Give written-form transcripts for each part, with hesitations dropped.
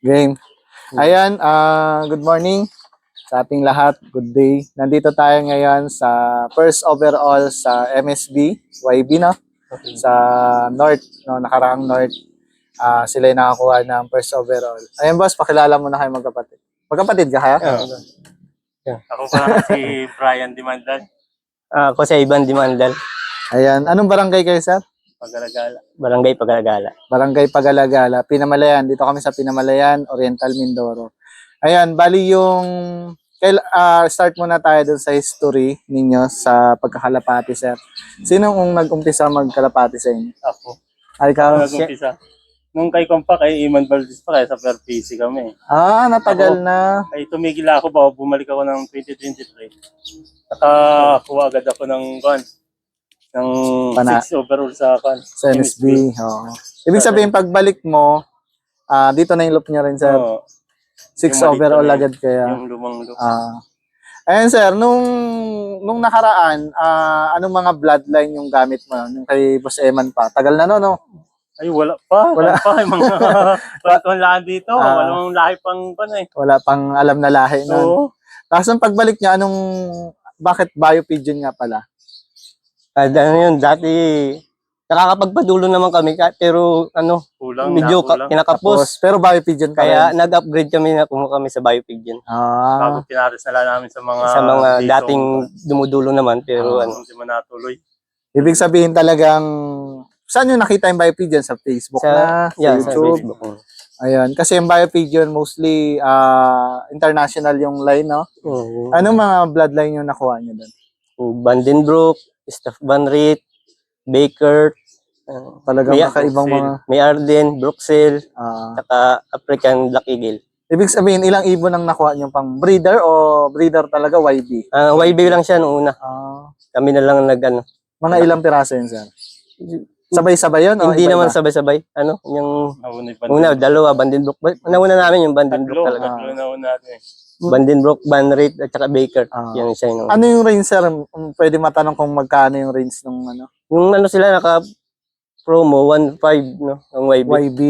Game. Ayan, good morning sa ating lahat. Good day. Nandito tayo ngayon sa first overall sa MSB, YB, no? Sa North, no? Nakaraang North. Sila yung nakakuha ng first overall. Ayan, boss, pakilala mo na kayo magkapatid. Magkapatid ka, ha? Ako pa si Brian Dimandal, Ako si Ivan Dimandal, Ayan, anong barangay kayo, sir? Pagalagala. Barangay Pagalagala. Barangay Pagalagala, Pinamalayan. Dito kami sa Pinamalayan, Oriental Mindoro. Ayan, bali yung start muna tayo dun sa history ninyo sa pagkakalapati, sir. Sino ang nag-umpisa magkalapati sa inyo? Ako. Ay, ikaw? Nag-umpisa. Nung kay Kompa, kay Iman Valdez pa, kaya sa PRPC kami. Natagal na. Ay tumigil ako ba, bumalik ako ng 2023. Nakakuha agad ako ng ng Pana. 6 overall sa Sa MSB. Oo. Ibig sabihin, pagbalik mo, dito na yung loop niya rin, sir. Oo, 6 yung maliit overall na yun. agad kaya. yung lumang loop. Ayun, sir, nung nakaraan, anong mga bloodline yung gamit mo? Yung kay Boss Eman pa? Tagal na, no? Ay, wala pa. Wala pa. Yung mga kwantuan lahat dito. Walang lahi pang Wala pang alam na lahi nun. Oo. Tapos ang pagbalik niya, bakit Biopigeon nga pala? Ano yun, dati nakakapagpadulo naman kami pero Kulang, medyo nakulang. kinakapos. Pero Biopigeon pa Kaya rin. nag-upgrade kami na kumuha kami sa Biopigeon. Bago pinaris na lang namin sa mga dito, dating dumudulo naman pero hindi mo natuloy. Ibig sabihin talagang, saan yung nakita yung Biopigeon? Sa Facebook na? Sa sa YouTube? Facebook. Ayun. Kasi yung Biopigeon, mostly international yung line, no? Oo. Anong mga bloodline yung nakuha niyo doon? Vandenbroek, Staff Van Riet, Baker, Talagang kakaibang mga... May Arden, Bruxelles, ah, saka African Black Eagle. ibig sabihin, ilang ibon ang nakuha niyo pang breeder o breeder talaga YB? YB lang siya noong una. Kami na lang Mga ilang piraso yun, sir? Sabay-sabay yun? o Hindi iba-iba? naman sabay-sabay. Yung Una, dalawa, Vandenbroek. Nauna namin yung Vandenbroek talaga. Tatlo na una natin. Vandenbroek, Van Riet, at saka Baker. Yan siya yung... Ano yung range, sir? Pwede matanong kung magkano yung range ng ano? Yung sila naka-promo, 1.5, no? Ang YB. YB.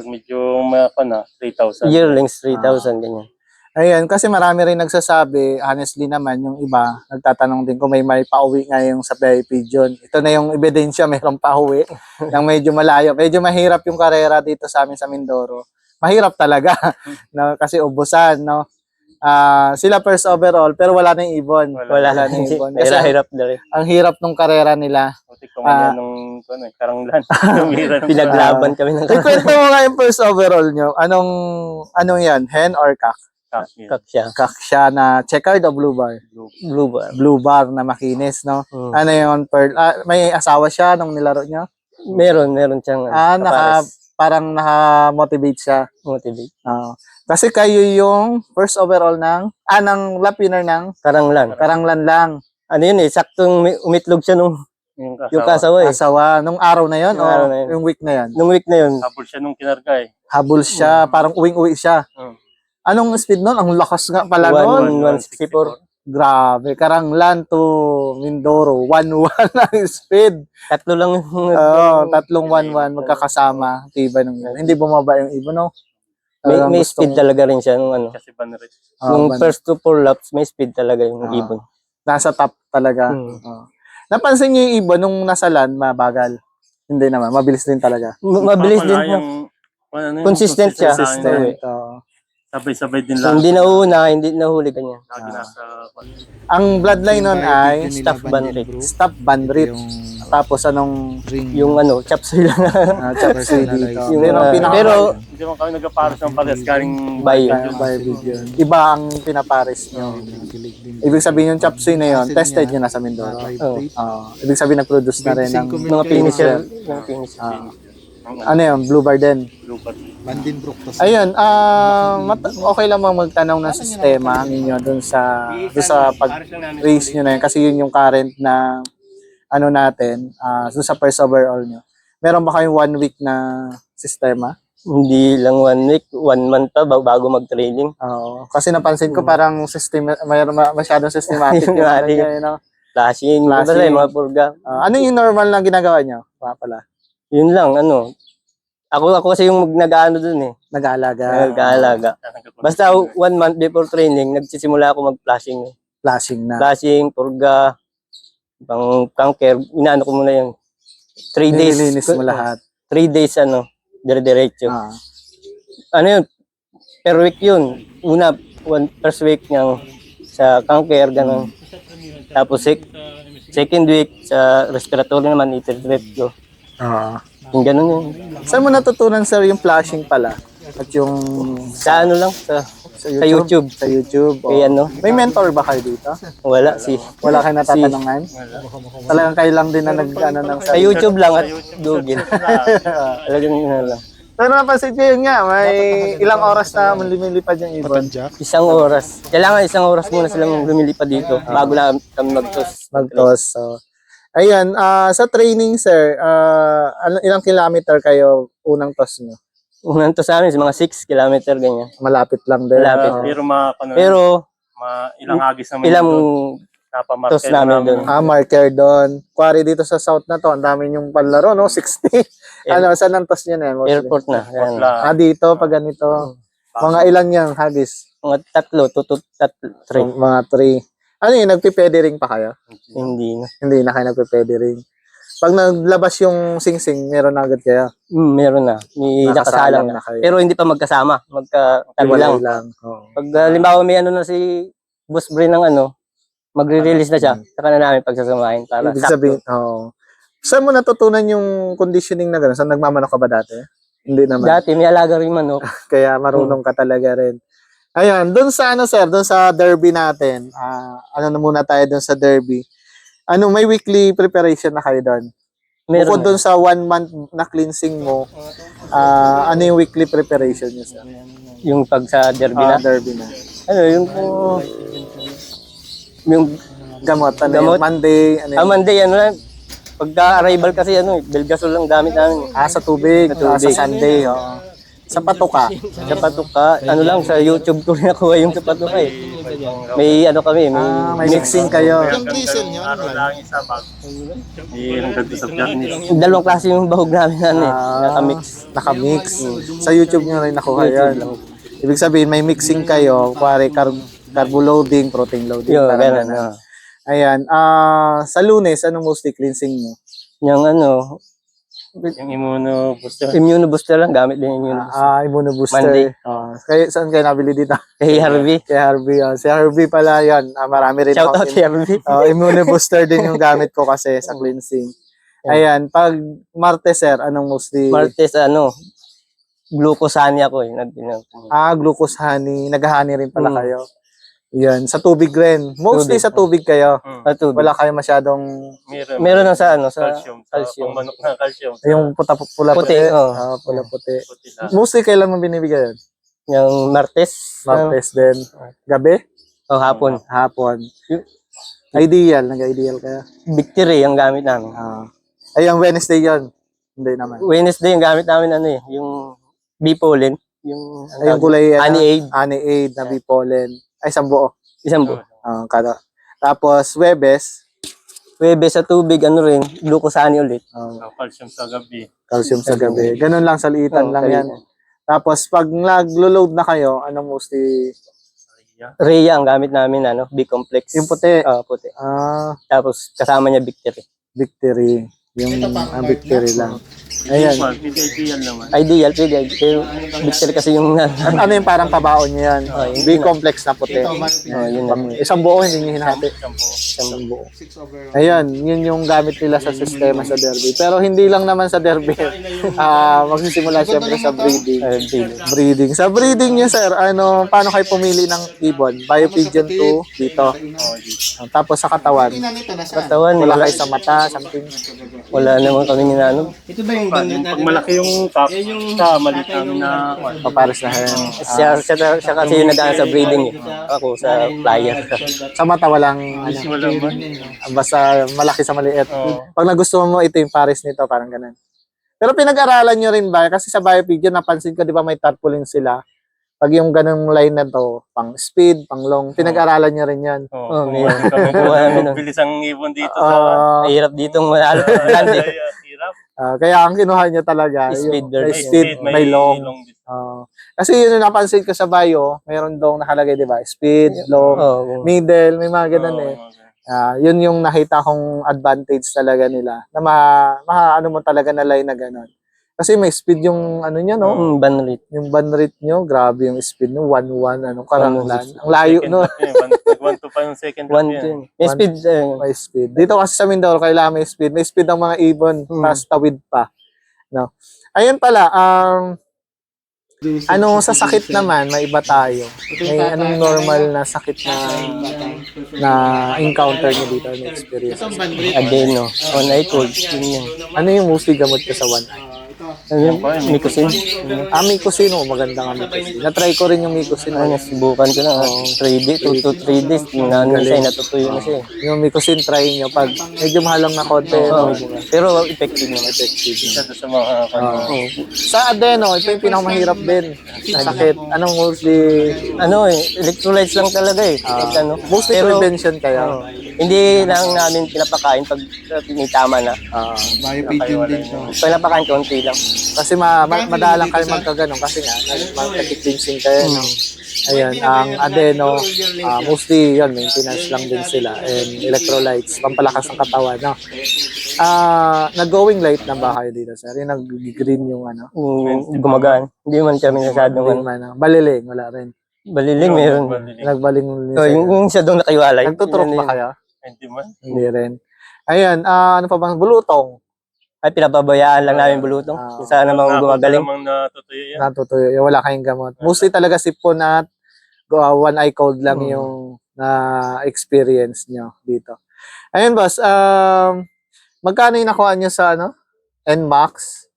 Pag medyo mapa na, 3,000. Yearlings, 3,000, ganyan. Ayan, kasi marami rin nagsasabi, honestly naman, yung iba, nagtatanong din kung may pauwi nga yung sa Pigeon. Ito na yung ebidensya, mayroong pauwi ng medyo malayo. Medyo mahirap yung karera dito sa amin sa Mindoro. Mahirap talaga, no? Kasi ubusan, no? Sila first overall, pero wala na yung ibon. Wala na yung ibon. Kasi hirap na rin. ang hirap ng karera nila. Putik ko nga nung karanglan. Pinaglaban kami ng Ikwento mo nga yung first overall nyo. Anong yan? Hen or kak? kaksya. Kak siya na checkered o blue bar? Blue bar. Blue bar na makinis, no? Ano yun? May asawa siya nung nilaro nyo? Meron siyang Parang naka-motivate siya. motivate. Kasi kayo yung first overall ng lap winner ng Karanglan. Karanglan lang. Ano yun saktong umitlog siya nung yung kasawa Asawa. Nung araw na yun Nung araw na yun. yung week na yun? Nung week na yun. Habol siya nung kinarga Habol siya. Parang uwing-uwi siya. Anong speed nun? Ang lakas nga pala nun. 164. Grabe. Karanglan to Mindoro. 1-1 ang speed. Tatlo lang yung... Tatlong 1-1 magkakasama. Tiba nung yun. Hindi bumaba yung ibon, no? May speed talaga rin siya nung Kasi Banrit. nung first 2-4 laps, may speed talaga yung ibon. Nasa top talaga. Napansin niyo yung ibon nung nasa land, mabagal? Hindi naman. Mabilis din talaga. Mabilis din. Consistent siya. Sabay-sabay din lang. Hindi nauna, hindi nahuli ganyan. Lagi nasa... Ang bloodline nun ay Staff Van Riet. Staff Van Riet. Tapos anong Yung chapsoy lang. chapsy dito. Yung, pero Hindi mo kami nagkaparos ng pares galing Bio. iba ang pinapares nyo. Ibig sabihin yung chapsy na yun, tested nyo na sa Mindoro. Ibig sabihin nag-produce na rin ng Mga finisher. ano yun, blue bar din. Vandenbroek. Ayun, okay lang magtanong ng sistema ninyo dun sa pag-raise nyo na yun kasi yun yung current na natin, dun sa first overall nyo. Meron ba kayong 1 week na sistema? Hindi lang 1 week, 1 month pa bago mag-training. Oo. Kasi napansin ko parang masyadong systematic yung ano nyo, you know? Flashing, Flashing. mga purga. Ano yung normal na ginagawa nyo? Pala. Yun lang, Ako kasi yung nag-ano dun eh. Nag-aalaga. Nag-aalaga. Basta 1 month before training, nagsisimula ako mag-flashing. Flashing na. Flashing, purga, pang cancer, inaano ko muna yung 3 days. Nililinis mo lahat. 3 days dire-diretso. Ah. Ano yun, per week yun. Una, first week niyang sa cancer, gano'n. Tapos second week, sa respiratory naman, iti-treat ko. Oo. Yung gano'n yun. Saan mo natutunan, sir, yung flashing pala? At yung Sa ano lang, sa YouTube. Sa YouTube. Kaya ano, May mentor ba kayo dito? wala Wala kayo natatanungan? Talagang kayo lang din na nag-ano ng sa YouTube lang at Google. Talagang ano lang. Pero napansin ko yun nga, may ilang oras na lumilipad yung ibon. 1 oras. Kailangan 1 oras muna silang lumilipad dito bago lang kami mag-toss. Mag-toss. So. Ayan, sa training, sir, ilang kilometer kayo unang toss nyo? Unang toss sa amin, mga 6 kilometer ganyan. Malapit lang din. Malapit. Oo. Pero Pero ilang hagis naman ilang napamarket toss namin doon. Marker doon. Kuwari dito sa south na to, ang dami yung panlaro, no? 60. Ano, saan ang toss nyo na yan? mostly? airport na. Yan. Dito, pag ganito. Mga ilan yan, hagis? Mga 3 to 3. Mga 3. Ano yun, nagpipedering pa kayo? Hindi na. Hindi na kayo nagpipedering. Pag naglabas yung sing-sing, meron na agad kayo. Meron na. May nakasalang na. na kayo. Pero hindi pa magkasama. Magkatabi Iwalay lang. lang. Oo. Pag halimbawa may ano na si Boss Bray ng ano, magre-release na siya. Saka na namin pagsasamahin para Ibig sakto. sabihin, oo. Saan mo natutunan yung conditioning na gano'n? Saan nagmamanok ka ba dati? Hindi naman. Dati may alaga rin manok. Kaya marunong ka talaga rin. Ayan, doon sa ano sir, doon sa derby natin. Ano na muna tayo doon sa derby. Ano, may weekly preparation na kayo doon? Bukod Meron doon sa 1 month na cleansing mo, ano yung weekly preparation niyo sir? yung pag sa derby na. Derby na. Ano, yung Gamot, ano Gamot? yun? Monday, ano yun? Monday, ano lang, pagka-arrival kasi, Belgasol lang gamit namin. Sa tubig, Sa tubig. sa Sunday, oo. Sa patuka. Sa patuka, ano lang, sa YouTube ko rin nakuha yung sa patuka eh. May ano kami, May mixing kayo. Araw lang isa bag. Yung ganda sa flatness. dalawang klase yung bahog namin ano eh, nakamix. Nakamix. Sa YouTube nyo rin nakuha yan. Ibig sabihin, may mixing kayo, kuwari carbo loading, protein loading. Yun, parang ganun. ganun. Ayan. Sa Lunes, anong mostly cleansing nyo? Yung ano, Yung immunobooster. immunobooster lang, gamit din yung immunobooster. Immunobooster. Monday. Saan kayo nabili dito? Kay Harvey. Kay Harvey. Si Harvey pala yan. Marami rin Shout out akong kay Harvey. immunobooster din yung gamit ko kasi sa cleansing. Ayan. Pag Martes, sir, anong mostly? Martes, ano, glucosani ako eh. Glucose honey. Nag-honey rin pala kayo. Yan. Sa tubig rin. Mostly Tubig. sa tubig kayo. Tubig. Wala kayo masyadong Meron lang sa ano, sa calcium. calcium. Pang manok na calcium. yung pula Puti, puti. oo. Pula puti. Puti na. Mostly kailan mo binibigay yan? Yung Martes. Martes din. Gabi? O hapon. Hapon. Ideal. Nag-ideal kayo. Victory ang gamit namin. Ay, ang Wednesday yon. Hindi naman. Wednesday yung gamit namin ano eh, yung Bipolin. Yung, Ay, yung kulay Honey Aid. Honey Aid na bipolen. Ay, isang buo. Isang buo. Tapos, Webes. Webes sa tubig, ano rin, glucosani ulit. Calcium sa gabi. Calcium sa gabi. Ganun lang, sa liitan lang yan. Kalitan. Tapos, pag naglo-load na kayo, anong mostly? Rhea ang gamit namin, ano, B-complex. Yung puti. Puti. Tapos, Tapos kasama niya Victory. Victory. Yung Victory lang. Ayan. Ideal naman. Ideal, pwede. Pero Victory kasi yung, At ano yung parang pabaon nyo yan? B-complex na puti. yun na. Isang buo, hindi nyo hinati. Isang buo. Ayan, yun yung gamit nila sa sistema sa derby. Pero hindi lang naman sa derby. Magsisimula syempre sa breeding. Breeding. Sa breeding nyo, sir, paano kayo pumili ng ibon? Biopigeon 2 dito. Tapos sa katawan. Katawan, Wala kayo sa mata, something. wala naman kami ninano. Pag malaki yung top, sa maliit namin na Papares na yan. Siya kasi yung nag sa breeding eh. Ako sa flyer. Sa mata walang, wala ba? basta malaki sa maliit. Pag nagustuhan mo, ito yung pares nito, parang ganun. Pero pinag-aralan nyo rin ba? Kasi sa Biopigeon, napansin ko, di ba may tarpaulin sila? Pag yung ganung line na to, pang speed, pang long, pinag-aralan nyo rin yan. Kuha namin. Bilis ang ibon dito Ah, Mahirap ditong manalo. Grande. Hirap. Kaya ang kinuha niya talaga, Speed yung version. may speed, may long. Kasi yun yung napansin ko sa bio, meron doong nakalagay, di ba? Speed, long, Oo. middle, may mga ganun eh. Yun yung nakita kong advantage talaga nila na ano mo talaga na line na ganun. Kasi may speed yung ano niya, no? Ban rate. Yung ban rate nyo, grabe yung speed no, 1-1, anong karanglan. Ang layo, no? Nag-1-2 pa yung second lap 1 yan. May speed. May speed. Dito kasi sa Mindoro, kailangan may speed. May speed ang mga ibon, tapos tawid pa. No? Ayun pala, ano sa sakit naman, may iba tayo. May anong normal na sakit na encounter nyo dito, na experience? Adeno. On eye cold. Yun yun. Ano yung mostly gamot ka sa one eye? Ano yun? Mycosin. Mycosin, maganda nga mycosin. Na-try ko rin yung mycosin. Nasubukan ko na. 3 days, 2 to 3 days. Ano siya, natutuyo na siya. Yung mycosin, try nyo. Pag medyo mahalang na konti, Pero effective naman. Isa to sa mga Sa adeno, ito yung pinakamahirap din. Sakit. Anong mostly? Ano electrolytes lang talaga eh. Ano. Mostly Pero, prevention kayo. hindi lang namin pinapakain pag tinitama na. Biopigeon din to. Pinapakain konti lang. Kasi madalang kayo magkaganon kasi nga, nag-cleansing kayo, no? Ayan, ang adeno, mostly yun, maintenance lang din sila. And electrolytes, pampalakas ng katawan, no? Nag-going light na ba kayo dito, sir? Yung nag-green yung ano? Gumagaan. Hindi man kami masyadong Hindi man, baliling, wala rin. baliling meron. Nagbaling So, yung siya doon nakaiwalay. Nagtuturok ba kayo? Hindi man. Hindi rin. Ayan, ano pa bang bulutong? Ay, pinapabayaan lang namin bulutong. Isa namang gumagaling. Namang natutuyo yan. Natutuyo, wala kayong gamot. Mostly talaga sipon at one eye cold lang yung na-experience nyo dito. Ayun, boss. Magkano yung nakuha nyo sa ano? NMAX?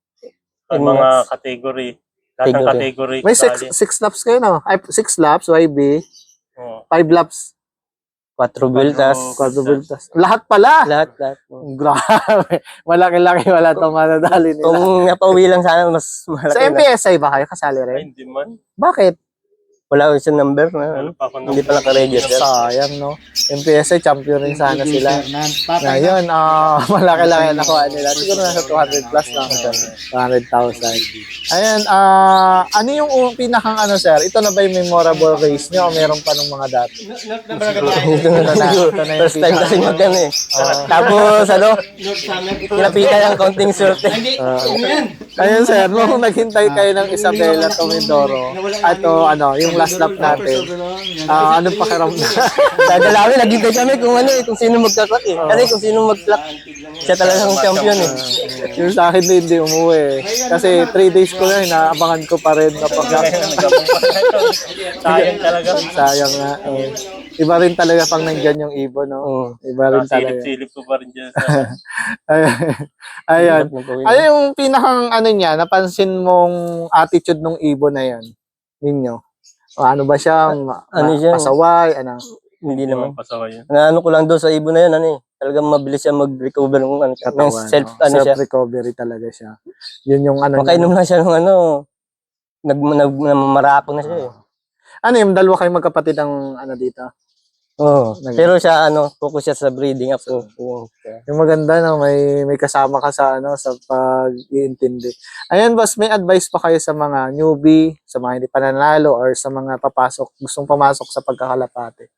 Ang mga category. Lahat ng category. May 6 laps kayo, no? Ay, 6 laps, YB. 5 laps. 4 builtas. Quadrubiltas. Lahat pala! Lahat. Grabe. Malaki-laki, wala itong madadali nila. Kung napauwi lang sana, mas malaki Sa na. MPSI ba kayo kasali Ay, rin? hindi man. Bakit? Wala ko isang number na. Wala pa ako Hindi pa naka-register. Sayang, no? MPSI, champion rin sana sila. Ngayon, malaki-laki nakuha nila. Siguro nasa 200 plus lang. 200,000. Ayan, ano yung pinakang ano, sir? Ito na ba yung memorable race nyo o meron pa nung mga dati? First time kasi magkano eh. Tapos ano, pinapitan ang counting swerte. Ayun, sir, nung naghintay kayo ng Isabela to Mindoro, ato, ano, yung last lap natin, anong pakiramdam? Sa dalawin, naghintay kami kung sino magka-clock eh. Kasi kung sino mag-clock, siya talagang champion eh. Yung sa akin hindi umuwi. Kasi 3 days ko na, inaabangan ko pa rin. Sayang talaga. Sayang nga. Iba rin talaga pang nandyan yung ibon, no? Iba rin talaga. Silip-silip ko pa rin dyan. Ayan. Ano yung pinakang ano niya, napansin mong attitude ng ibon na yan? Ninyo? O, ano ba siya? Pasaway? Ano? Hindi naman. Pasaway yan. Ano ko lang doon sa ibon na yun, ano eh. Talagang mabilis siya mag-recover ng self-recovery talaga siya. Yun yung ano. Makainom na siya ng ano, nagmarako na siya eh. Ano yung dalawa kayong magkapatid ang ano dito? Oo. Pero siya focus siya sa breeding up. Yung maganda na may kasama ka sa ano sa pag-iintindi. Ayan, boss, may advice pa kayo sa mga newbie, sa mga hindi pa nanalo or sa mga gustong pumasok sa pagkakalapate?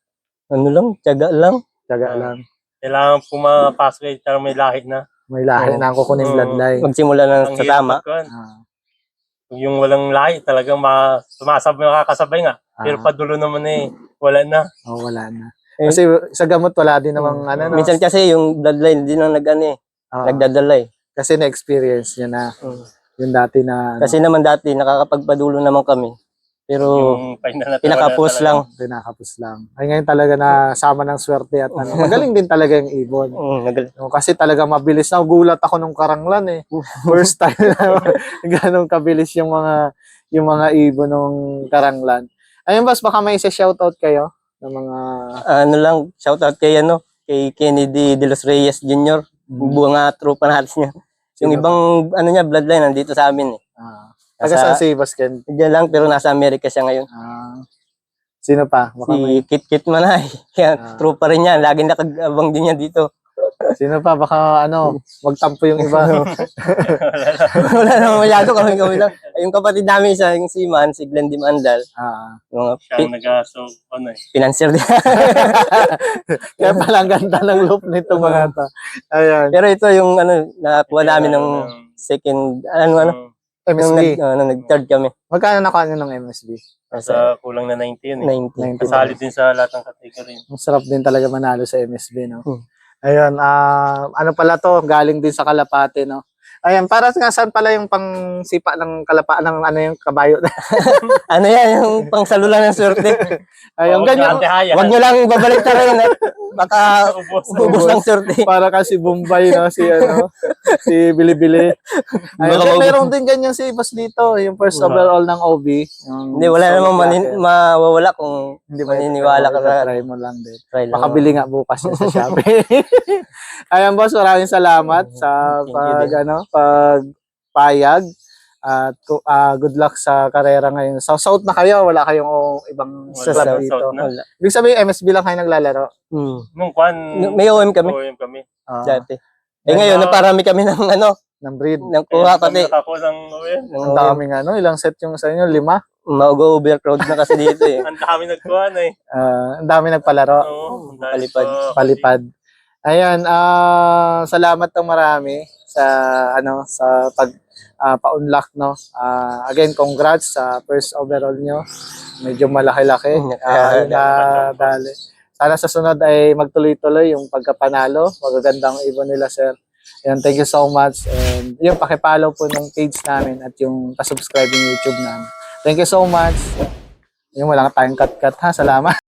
Ano lang, tiyaga lang. Tiyaga lang. Kailangan pumapasok kayo pero may lahi na. May lahi na ang kukunin bloodline. Magsimula na sa tama. Yung walang lahi, talagang makakasabay nga. Pero padulo naman eh, wala na. Wala na. Kasi sa gamot wala din namang ano. No? Minsan kasi yung bloodline hindi na nagdadala eh. Kasi na-experience niya na yung dati na. Kasi naman dati nakakapagpadulo naman kami. Pero pinakapos lang. Pinakapos lang. Ay ngayon talaga na sama ng swerte at ano. Magaling din talaga yung ibon. Kasi talaga mabilis na. Gulat ako nung karanglan eh. First time na ganun kabilis yung mga ibon nung karanglan. Ayun, boss, baka may isa-shoutout kayo ng mga... Ano lang, shoutout kay Kennedy De Los Reyes Jr. Buong tropa natin niya. Yung ibang niya, bloodline, nandito sa amin eh. Saan si Boss Ken? Diyan lang, pero nasa Amerika siya ngayon. Sino pa? Baka si Kit Manay. Tropa rin yan. Laging nakag-abang din yan dito. Sino pa? Baka magtampo yung iba. Wala naman masyado, kami lang. Yung kapatid namin isa, yung si Man, si Glenn Dimandal, Ah. yung Siya ang nag-aso, financier din. Kaya pala ang ganda ng loop nito mga to. Ayan. Pero ito yung nakuha namin ng second, MSB. nag-third kami. Magkano nakuha nyo ng MSB? Sa kulang na 90 yun eh. 90. Kasali din sa lahat ng category. Ang sarap din talaga manalo sa MSB, no? Hmm. Ayun, ano pala to? Galing din sa Kalapate, no? Ayan, para nga saan pala yung pang sipa ng kalapa ng yung kabayo? Ano yan, yung pangsalulan ng swerte. Ayun, ganyan. Huwag nyo lang babalik na rin at baka ubos ng swerte. Para kasi Bombay, no? Si Bilibili. Ayun, Baka meron din ganyan si Boss dito, yung first overall ng OB. Hindi, wala namang mawawala kung Hindi ba maniniwala ka na. try mo lang din. Try lang. Makabili nga bukas yan sa Shopee. Ayan boss, maraming salamat sa pagpayag at good luck sa karera ngayon. So South na kayo, wala kayong ibang Wala, club South dito. na. Wala. Ibig sabihin MSB lang kayo naglalaro. Nung kwan, May OM kami. OM kami. Dati. Ngayon, naparami kami ng Ng breed. ng kuha pati. Nakakuha ng OM. Ang daming ilang set yung sa inyo? 5? Mag-overcrowd na kasi dito eh. Ang dami nagkuha na eh. Ang dami nagpalaro. Oo, Palipad. Palipad. Ayan, salamat ng marami sa sa pag pa-unlock, no. Again, congrats sa first overall nyo. Medyo malaki-laki. Dali. Sana sa sunod ay magtuloy-tuloy yung pagkapanalo. Magagandang ibon nila, sir. Ayan, thank you so much. And yung pakipollow po ng page namin at yung pa-subscribe yung YouTube namin. Thank you so much. Yung wala tayong cut-cut ha. Salamat.